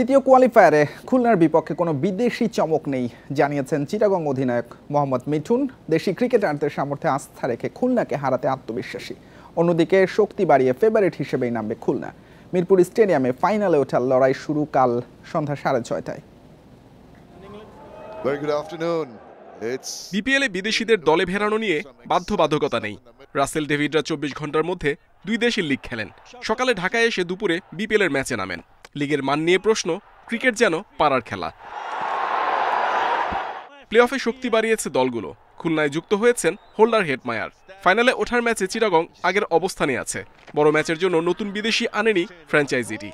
দ্বিতীয় কোয়ালিফায়ারে খুলনার বিপক্ষে কোনো বিদেশি চমক নেই জানিয়েছেন চিটাগং অধিনায়ক মোহাম্মদ মিঠুন। দেশি ক্রিকেটারদের সামর্থ্যে আস্থা রেখে খুলনাকে হারাতে আত্মবিশ্বাসী। অন্যদিকে শক্তি বাড়িয়ে ফেভারিট হিসেবেই নামবে খুলনা। মিরপুর স্টেডিয়ামে ফাইনালে ওঠার লড়াই শুরু কাল সন্ধ্যা 6:30টায়। বিপিএলে বিদেশিদের দলে ফেরানো নিয়ে বাধ্যবাধকতা নেই। রাসেল ডেভিডরা 24 ঘন্টার মধ্যে দুই দেশের লিগ খেলেন। সকালে ঢাকায় এসে দুপুরে বিপিএলের ম্যাচে নামেন। লিগের মান নিয়ে প্রশ্ন, ক্রিকেট যেন পাড়ার খেলা। প্লে অফে শক্তি বাড়িয়েছে দলগুলো। খুলনায় যুক্ত হয়েছেন হোল্ডার হেটমায়ার। ফাইনালে ওঠার ম্যাচে চিটাগং আগের অবস্থানে আছে। বড় ম্যাচের জন্য নতুন বিদেশি আনেনি ফ্র্যাঞ্চাইজিটি।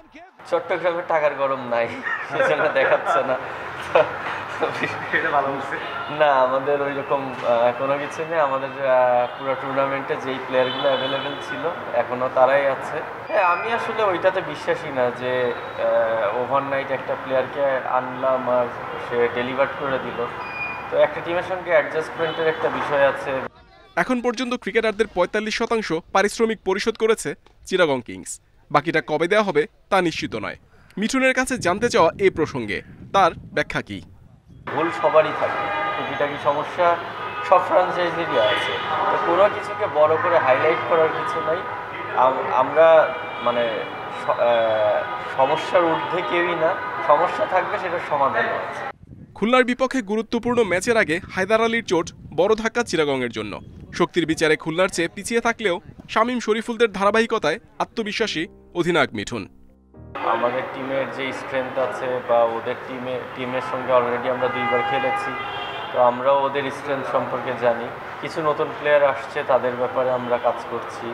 চট্টগ্রামে টাকার গরম নাই, সেজন্য দেখাচ্ছে না। না, আমাদের ওই রকম কোনো কিছু নেই। আমাদের পুরো টুর্নামেন্টে যেই প্লেয়ারগুলো অ্যাভেলেবেল ছিল এখনো তারাই আছে। হ্যাঁ, আমি আসলে ওইটাতে বিশ্বাসী না যে ওভারনাইট একটা প্লেয়ারকে আনলাম আর সে ডেলিভার করে দিল। তো একটা টিমের সঙ্গে অ্যাডজাস্টমেন্টের একটা বিষয় আছে। এখন পর্যন্ত ক্রিকেটারদের 45% পারিশ্রমিক পরিশোধ করেছে চিটাগং কিংস। বাকিটা কবে দেওয়া হবে তা নিশ্চিত নয়। মিঠুনের কাছে জানতে চাওয়া এই প্রসঙ্গে তার ব্যাখ্যা কি? ভুল সবারই থাকে, টুকিটাকি সমস্যা সব ফ্র্যাঞ্চাইজিরই আছে। তো কোনো কিছুকে বড় করে হাইলাইট করার কিছু নাই। আমরা মানে সমস্যার ঊর্ধ্বে কেউই না, সমস্যা থাকবে সেটার সমাধান আছে। খুলনার বিপক্ষে গুরুত্বপূর্ণ ম্যাচের আগে হায়দার আলীর চোট বড় ধাক্কা চিটাগংয়ের জন্য। শক্তির বিচারে খুলনার চেয়ে পিছিয়ে থাকলেও শামীম শরীফুলদের ধারাবাহিকতায় আত্মবিশ্বাসী অধিনায়ক মিঠুন। আমাদের টিমের যে স্ট্রেংথ আছে বা ওদের টিমের সঙ্গে অলরেডি আমরা 2বার খেলেছি, তো আমরাও ওদের স্ট্রেংথ সম্পর্কে জানি। কিছু নতুন প্লেয়ার আসছে, তাদের ব্যাপারে আমরা কাজ করছি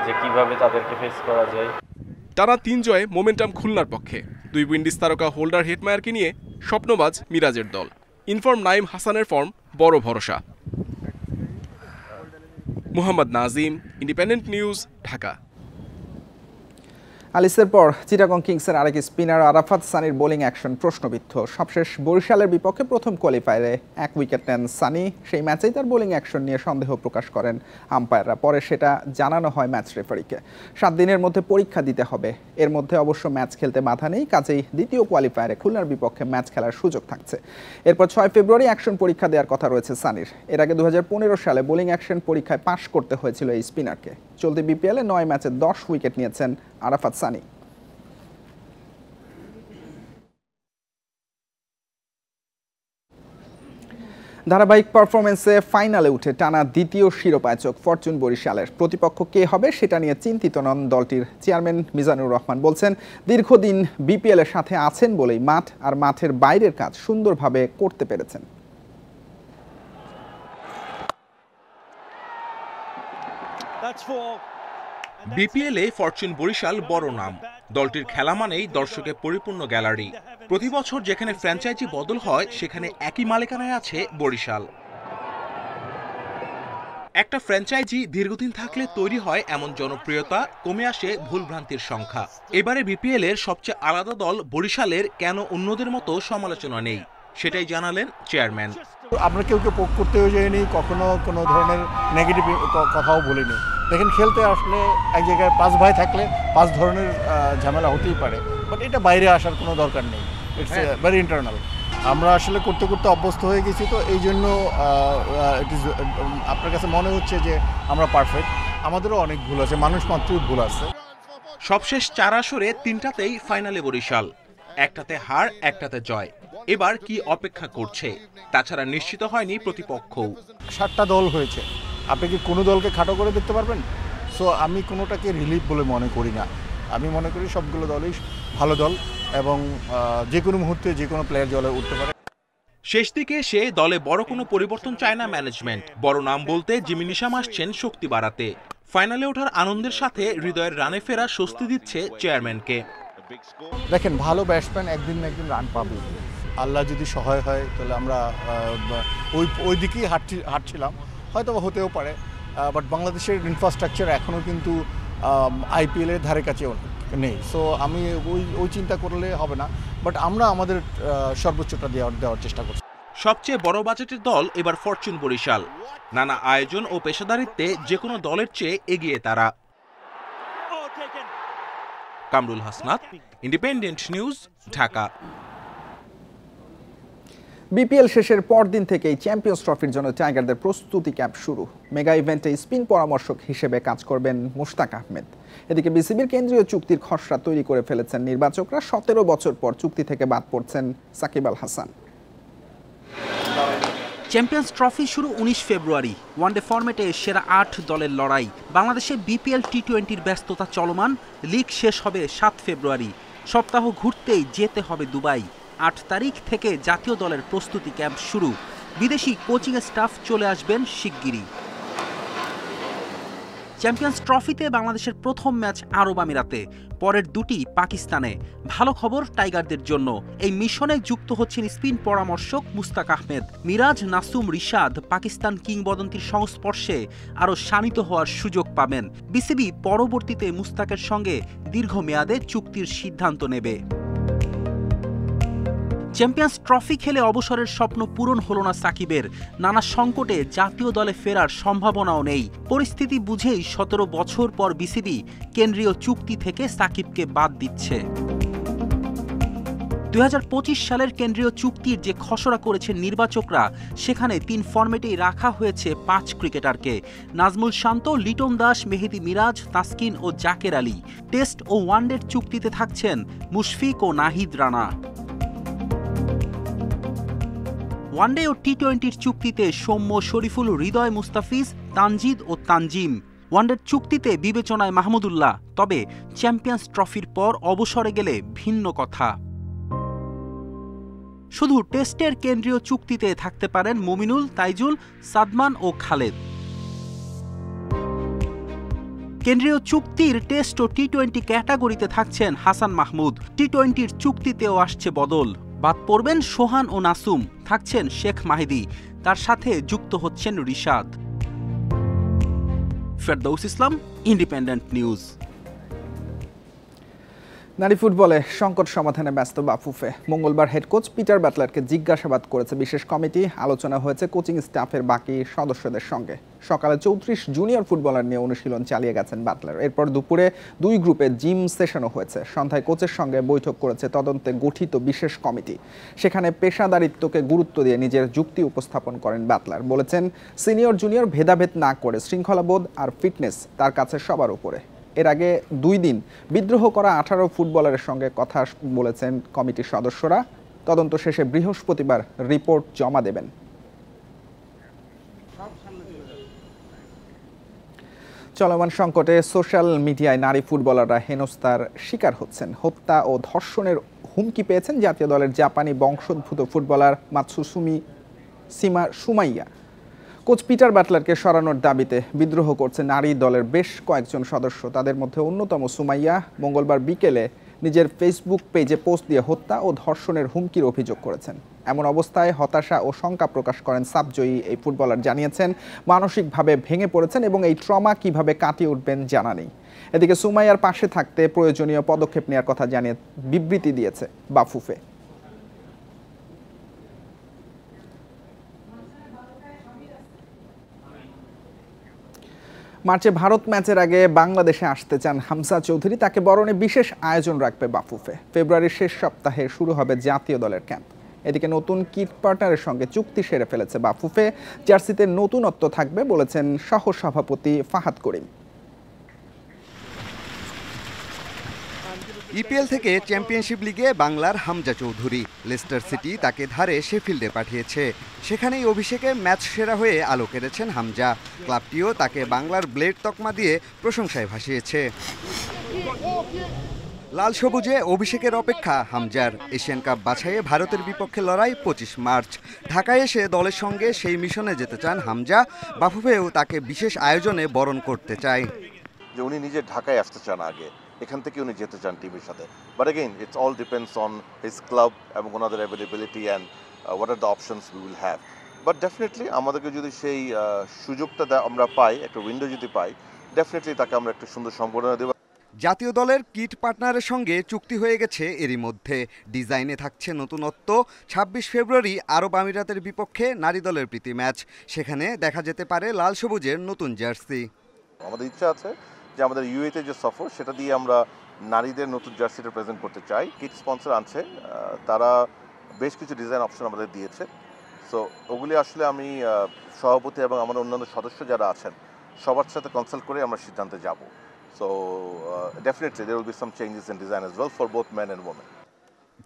যে কিভাবে তাদেরকে ফেস করা যায়। টানা 3 জয়ে মোমেন্টাম খুলনার পক্ষে। 2 উইন্ডিজ তারকা হোল্ডার হেটমায়ারকে নিয়ে স্বপ্নবাজ মিরাজের দল। ইনফর্ম নাইম হাসানের ফর্ম বড় ভরসা। Mohammad Nazim, independent news, Dhaka. আলিসের পর চিটাগং কিংসের আরেক স্পিনার আরাফাত সানির বোলিং অ্যাকশন প্রশ্নবিদ্ধ। সবশেষ বরিশালের বিপক্ষে প্রথম কোয়ালিফায়ারে 1 উইকেট নেন সানি। সেই ম্যাচেই তার বোলিং অ্যাকশন নিয়ে সন্দেহ প্রকাশ করেন আম্পায়াররা। পরে সেটা জানানো হয় ম্যাচ রেফারিকে। 7 দিনের মধ্যে পরীক্ষা দিতে হবে। এর মধ্যে অবশ্য ম্যাচ খেলতে বাধা নেই, কাজেই দ্বিতীয় কোয়ালিফায়ারে খুলনার বিপক্ষে ম্যাচ খেলার সুযোগ থাকছে। এরপর 6 ফেব্রুয়ারি অ্যাকশন পরীক্ষা দেওয়ার কথা রয়েছে সানির। এর আগে 2015 সালে বোলিং অ্যাকশন পরীক্ষায় পাশ করতে হয়েছিল এই স্পিনারকে। চলতি বিপিএলে 9 ম্যাচে 10 উইকেট নিয়েছেন আরাফাত সানি। ধারাবাহিক পারফরমেন্সে ফাইনালে উঠে টানা দ্বিতীয় শিরোপায় চোখ ফরচুন বরিশালের। প্রতিপক্ষ কে হবে সেটা নিয়ে চিন্তিত নন দলটির চেয়ারম্যান মিজানুর রহমান। বলছেন, দীর্ঘদিন বিপিএল এর সাথে আছেন বলেই মাঠ আর মাঠের বাইরের কাজ সুন্দরভাবে করতে পেরেছেন। বিপিএলে ফরচুন বরিশাল বড় নাম। দলটির খেলা মানেই দর্শকের পরিপূর্ণ গ্যালারি। প্রতি বছর যেখানে ফ্র্যাঞ্চাইজি বদল হয় সেখানে একই মালিকানায় আছে বরিশাল। একটা ফ্র্যাঞ্চাইজি দীর্ঘদিন থাকলে তৈরি হয় এমন জনপ্রিয়তা, কমে আসে ভুলভ্রান্তির সংখ্যা। এবারে বিপিএল এর সবচেয়ে আলাদা দল বরিশালের কেন অন্যদের মতো সমালোচনা নেই সেটাই জানালেন চেয়ারম্যান। আমরা কেউ পোক করতেও যাইনি, কখনো কোনো ধরনের নেগেটিভ কথাও বলিনি। দেখেন, খেলতে আসলে এক জায়গায় 5 ভাই থাকলে 5 ধরনের ঝামেলা হতেই পারে, বাট এটা বাইরে আসার কোনো দরকার নেই। It's very internal. আমরা আসলে করতে করতে অভ্যস্ত হয়ে গেছি, তো এই জন্য আপনার কাছে মনে হচ্ছে যে আমরা পারফেক্ট। আমাদেরও অনেক ভুল আছে, মানুষ মাত্রই ভুল আছে। সবশেষ 4 আসরে 3টাতেই ফাইনালে বরিশাল, একটাতে হার, একটাতে জয়। এবার কি অপেক্ষা করছে? তাছাড়া নিশ্চিত হয়নি প্রতিপক্ষও। 7টা দল হয়েছে, আপনি কি কোনো দলকে খাটো করে দেখতে পারবেন? সো আমি কোনোটাকে রিলিফ বলে মনে করি না। আমি মনে করি সবগুলো দলই ভালো দল এবং যে কোনো মুহূর্তে যে কোনো প্লেয়ার দলে উঠতে পারে। শেষ দিকে সে দলে বড় কোনো পরিবর্তন চায় না ম্যানেজমেন্ট। বড় নাম বলতে জিমি নিশাম আসছেন শক্তি বাড়াতে। ফাইনালে ওঠার আনন্দের সাথে হৃদয়ের রানে ফেরা স্বস্তি দিচ্ছে চেয়ারম্যানকে। দেখেন, ভালো ব্যাটসম্যান একদিন না একদিন রান পাবে। আল্লাহ যদি সহায় হয় তাহলে আমরা ওই দিকেই হাঁটছিলাম, হয়তো হতেও পারে। বাট বাংলাদেশের ইনফ্রাস্ট্রাকচার এখনও কিন্তু আইপিএলের ধারে কাছেও নেই। সো আমি ওই চিন্তা করলে হবে না, বাট আমরা আমাদের সর্বোচ্চটা দেওয়ার চেষ্টা করছি। সবচেয়ে বড় বাজেটের দল এবার ফরচুন বরিশাল। নানা আয়োজন ও পেশাদারিত্বে যে কোনো দলের চেয়ে এগিয়ে তারা। Kamrul Hasnat, independent news, Dhaka. BPL শেষের পরদিন থেকেই চ্যাম্পিয়ন্স ট্রফির জন্য টাইগারদের প্রস্তুতি ক্যাম্প শুরু। মেগা ইভেন্টে স্পিন পরামর্শক হিসেবে কাজ করবেন মুশতাক আহমেদ। এদিকে বিসিবির কেন্দ্রীয় চুক্তির খসড়া তৈরি করে ফেলেছেন নির্বাচকরা। 17 বছর পর চুক্তি থেকে বাদ পড়ছেন সাকিব আল হাসান। চ্যাম্পিয়ন্স ট্রফি শুরু 19 ফেব্রুয়ারি। ওয়ানডে ফরম্যাটে সেরা 8 দলের লড়াই। বাংলাদেশে বিপিএল টি-20-র ব্যস্ততা চলমান। লিগ শেষ হবে 7 ফেব্রুয়ারি। সপ্তাহ ঘুরতেই যেতে হবে দুবাই। 8 তারিখ থেকে জাতীয় দলের প্রস্তুতি ক্যাম্প শুরু। বিদেশি কোচিং স্টাফ চলে আসবেন শিগগিরই। চ্যাম্পিয়ন্স ট্রফিতে বাংলাদেশের প্রথম ম্যাচ আরব আমিরাতে, পরের দুটি পাকিস্তানে। ভালো খবর টাইগারদের জন্য, এই মিশনে যুক্ত হচ্ছেন স্পিন পরামর্শক মুশতাক আহমেদ। মিরাজ, নাসুম, রিশাদ পাকিস্তান কিংবদন্তির সংস্পর্শে আরও শানিত হওয়ার সুযোগ পাবেন। বিসিবি পরবর্তীতে মুশতাকের সঙ্গে দীর্ঘমেয়াদে চুক্তির সিদ্ধান্ত নেবে। চ্যাম্পিয়ন্স ট্রফি খেলে অবসরের স্বপ্ন পূরণ হলো না সাকিবের। নানা সংকটে জাতীয় দলে ফেরার সম্ভাবনাও নেই। পরিস্থিতি বুঝেই 17 বছর পর বিসিবি কেন্দ্রীয় চুক্তি থেকে সাকিবকে বাদ দিচ্ছে। 2025 সালের কেন্দ্রীয় চুক্তির যে খসড়া করেছেন নির্বাচকরা, সেখানে 3 ফরম্যাটেই রাখা হয়েছে 5 ক্রিকেটারকে। নাজমুল শান্ত, লিটন দাস, মেহেদী মিরাজ, তাসকিন ও জাকের আলী। টেস্ট ও ওয়ানডের চুক্তিতে থাকছেন মুশফিক ও নাহিদ রানা। ওয়ানডে ও টি-20-র চুক্তিতে সৌম্য, শরীফুল, হৃদয়, মুস্তাফিজ, তানজিদ ও তানজিম। ওয়ানডের চুক্তিতে বিবেচনায় মাহমুদুল্লাহ। তবে চ্যাম্পিয়ন্স ট্রফির পর অবসরে গেলে ভিন্ন কথা। শুধু টেস্টের কেন্দ্রীয় চুক্তিতে থাকতে পারেন মুমিনুল, তাইজুল, সাদমান ও খালেদ। কেন্দ্রীয় চুক্তির টেস্ট ও টি-20 ক্যাটাগরিতে থাকছেন হাসান মাহমুদ। টি-20-র চুক্তিতেও আসছে বদল। বাদ পড়বেন সোহান ও নাসুম, থাকছেন শেখ মাহিদি। তার সাথে যুক্ত হচ্ছেন রিশাদ। ফেরদৌস ইসলাম, ইন্ডিপেন্ডেন্ট নিউজ। নারী ফুটবলে সংকট সমাধানে ব্যস্ত বাফুফে। মঙ্গলবার হেড কোচ পিটার বাটলারকে জিজ্ঞাসাবাদ করেছে বিশেষ কমিটি। আলোচনা হয়েছে কোচিং স্টাফের বাকি সদস্যদের সঙ্গে। সকালে 34 জুনিয়র ফুটবলার নিয়ে অনুশীলন চালিয়ে গেছেন বাটলার। এরপর দুপুরে 2 গ্রুপে জিম সেশনও হয়েছে। সন্ধ্যায় কোচের সঙ্গে বৈঠক করেছে তদন্তে গঠিত বিশেষ কমিটি। সেখানে পেশাদারিত্বকে গুরুত্ব দিয়ে নিজের যুক্তি উপস্থাপন করেন বাটলার। বলেছেন, সিনিয়র জুনিয়র ভেদাভেদ না করে শৃঙ্খলাবোধ আর ফিটনেস তার কাছে সবার উপরে। এর আগে 2 দিন বিদ্রোহ করা 18 ফুটবলারের সঙ্গে কথা বলেছেন কমিটির সদস্যরা। তদন্ত শেষে বৃহস্পতিবার রিপোর্ট জমা দেবেন। চলমান সংকটে সোশ্যাল মিডিয়ায় নারী ফুটবলাররা হেনস্থার শিকার হচ্ছেন। হত্যা ও ধর্ষণের হুমকি পেয়েছেন জাতীয় দলের জাপানি বংশোদ্ভূত ফুটবলার মাতসুসুমি সুমাইয়া। কোচ পিটার বাটলারকে সরানোর দাবিতে বিদ্রোহ করছে নারী দলের বেশ কয়েকজন সদস্য। তাদের মধ্যে অন্যতম সুমাইয়া মঙ্গলবার বিকেলে নিজের ফেসবুক পেজে পোস্ট দিয়ে হত্যা ও ধর্ষণের হুমকির অভিযোগ করেছেন। এমন অবস্থায় হতাশা ও শঙ্কা প্রকাশ করেন সাবজয়ী এই ফুটবলার। জানিয়েছেন মানসিকভাবে ভেঙে পড়েছেন এবং এই ট্রমা কিভাবে কাটিয়ে উঠবেন জানা নেই। এদিকে সুমাইয়ার পাশে থাকতে প্রয়োজনীয় পদক্ষেপ নেওয়ার কথা জানিয়ে বিবৃতি দিয়েছে বাফুফে। মার্চে ভারত ম্যাচের আগে বাংলাদেশে আসতে চান হামজা চৌধুরী। তাকে বরণে বিশেষ আয়োজন রাখবে বাফুফে। ফেব্রুয়ারির শেষ সপ্তাহে শুরু হবে জাতীয় দলের ক্যাম্প। এদিকে নতুন কিট পার্টনারের সঙ্গে চুক্তি সেরে ফেলেছে বাফুফে। জার্সিতে নতুনত্ব থাকবে বলেছেন সহ সভাপতি ফাহাদ করিম। ইপিএল থেকে চ্যাম্পিয়নশিপ লিগে বাংলার হামজা চৌধুরী। লেস্টার সিটি তাকে ধারে শেফিল্ডে পাঠিয়েছে। সেখানেই অভিষেকে ম্যাচ সেরা হয়ে আলো কেড়েছেন হামজা। ক্লাবটিও তাকে বাংলার ব্লেড তকমা দিয়ে প্রশংসায় ভাসিয়েছে। লাল সবুজে অভিষেকের অপেক্ষা হামজার। এশিয়ান কাপ বাছাইয়ে ভারতের বিপক্ষে লড়াই 25 মার্চ। ঢাকায় এসে দলের সঙ্গে সেই মিশনে যেতে চান হামজা। বাফুফেও তাকে বিশেষ আয়োজনে বরণ করতে চায়। যে উনি নিজে ঢাকায় আসতে চান, আগে এখান থেকে উনি যেতে চান টিমের সাথে। But again it's all depends on his club এবং ওনাদের availability and what are the options we will have. But definitely আমাদেরকে যদি সেই সুযোগটা আমরা পাই, একটা উইন্ডো যদি পাই, ডেফিনেটলি তাকে আমরা একটা সুন্দর সম্বর্ধনা দেব। জাতীয় দলের কিট পার্টনারের সঙ্গে চুক্তি হয়ে গেছে এরই মধ্যে। ডিজাইনে থাকছে নতুনত্ব। 26 ফেব্রুয়ারি আরব আমিরাতের বিপক্ষে নারী দলের প্রীতি ম্যাচ। সেখানে দেখা যেতে পারে লাল সবুজের নতুন জার্সি। আমাদের ইচ্ছা আছে যে আমাদের ইউএতে যে সফর, সেটা দিয়ে আমরা নারীদের নতুন জার্সিটা প্রেজেন্ট করতে চাই। কিট স্পন্সর আনছে, তারা বেশ কিছু ডিজাইন অপশন আমাদের দিয়েছে। সো ওগুলি আসলে আমি সভাপতি এবং আমার অন্যান্য সদস্য যারা আছেন সবার সাথে কনসাল্ট করে আমরা সিদ্ধান্তে যাব। So definitely there will be some changes in design as well for both men and women.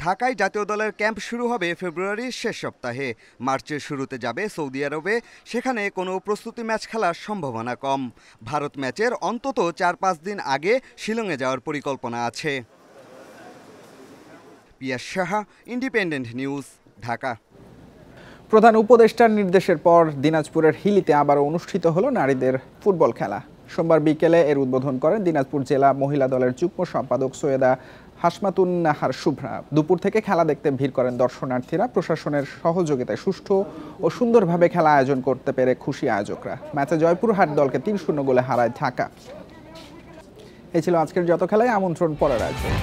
ঢাকায় জাতীয় দলের ক্যাম্প শুরু হবে ফেব্রুয়ারির শেষ সপ্তাহে। মার্চের শুরুতে যাবে সৌদি আরবে, সেখানে কোনো প্রস্তুতি ম্যাচ খেলার সম্ভাবনা কম। ভারত ম্যাচের অন্তত 4-5 দিন আগে শিলংয়ে যাওয়ার পরিকল্পনা আছে। পিয়াস সাহা, ইন্ডিপেন্ডেন্ট নিউজ, ঢাকা। প্রধান উপদেষ্টার নির্দেশের পর দিনাজপুরের হিলিতে আবারও অনুষ্ঠিত হলো নারীদের ফুটবল খেলা। সোমবার বিকেলে এর উদ্বোধন করেন দিনাজপুর জেলা মহিলা দলের যুগ্ম সম্পাদক সৈয়দা হাসমাতুন নাহার শুভ্রা। দুপুর থেকে খেলা দেখতে ভিড় করেন দর্শনার্থীরা। প্রশাসনের সহযোগিতায় সুষ্ঠু ও সুন্দরভাবে খেলা আয়োজন করতে পেরে খুশি আয়োজকরা। ম্যাচে জয়পুরহাট দলকে 3-0 গোলে হারায় ঢাকা। এই ছিল আজকের যত খেলায়। আমন্ত্রণ পরের আয়োজন।